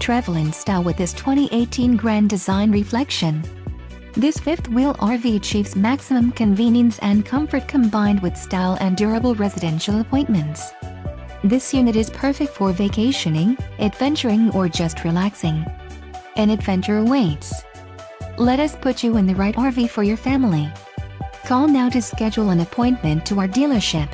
travel in style with this 2018 Grand Design Reflection. This fifth-wheel RV achieves maximum convenience and comfort combined with style and durable residential appointments. This unit is perfect for vacationing, adventuring, or just relaxing. An adventure awaits. Let us put you in the right RV for your family. Call now to schedule an appointment to our dealership.